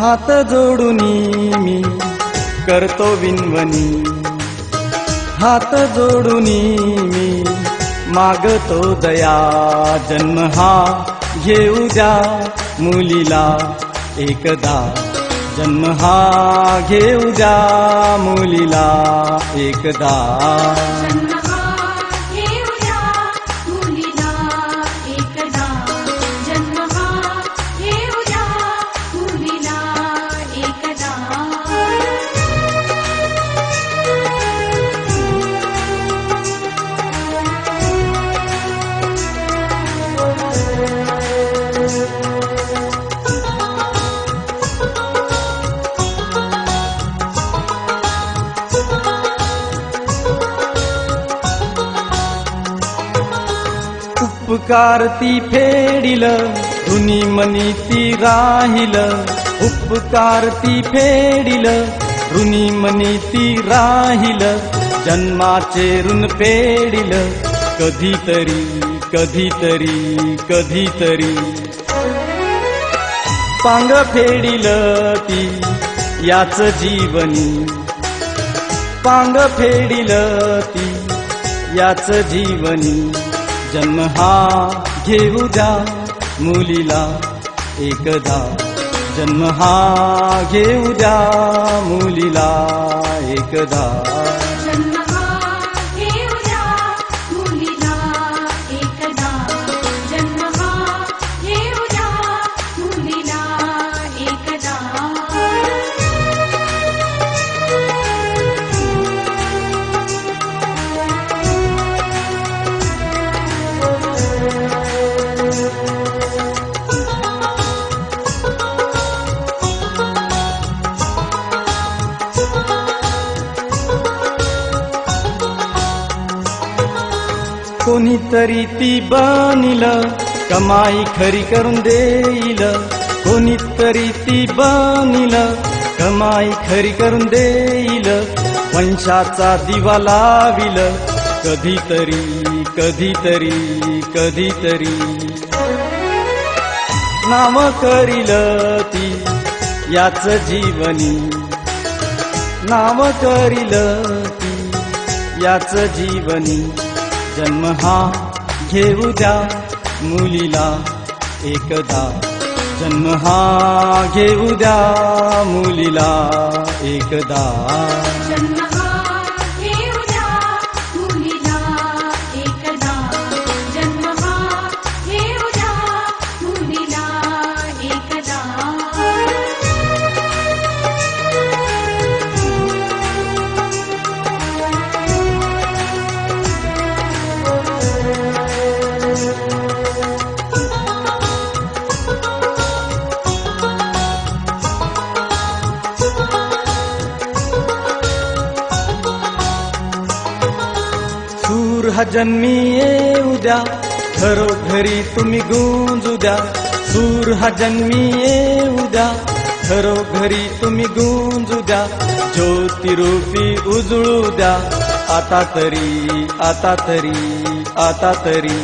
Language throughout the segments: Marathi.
हात जोडूनी मी करतो विनवणी, हात जोडूनी मी मागतो दया, जन्म हा घेऊ द्या मुलीला एकदा, जन्म हा घेऊ द्या मुलीला एकदा। उपकार ती फेडिल ऋणी मनी ती राहिल, उपकार ती फेडिल ऋणी मनी ती राहिल, जन्माचे ऋण फेडिल कधीतरी कधीतरी कधीतरी, पांग फेडिल ती याच जीवनी, पांग फेडिल ती याच जीवनी, जन्म हा घेऊ द्या मुलीला एकदा, जन्म हा घेऊ द्या मुलीला एकदा। कोणीतरी ती बनिल कमाई खरी करून देईल, कोणीतरी ती बनिल कमाई खरी करून देईल, वंशाचा दिवा लाविल कधीतरी कधीतरी कधीतरी, नाम करील ती याच जीवनी, नाम करील ती याच जीवनी, जन्म हा घेऊ द्या मुलीला एकदा, जन्म हा घेऊ द्या मुलीला एकदा। सूर हा जन्मी येऊ द्या घरोघरी तुम्ही गुंजू द्या, सूर हा जन्मी येऊ द्या घरोघरी तुम्ही गुंजू द्या, ज्योतिरूपी उजळू द्या आता तरी आता तरी आता तरी,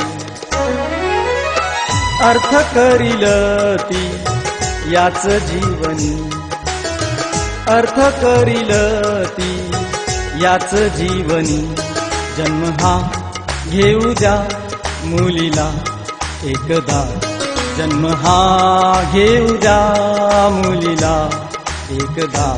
अर्थ करील ती याच जीवनी, अर्थ करील ती याच जीवनी, जन्म हा घेऊ द्या मुलीला एकदा, जन्म हा घेऊ द्या मुलीला एकदा।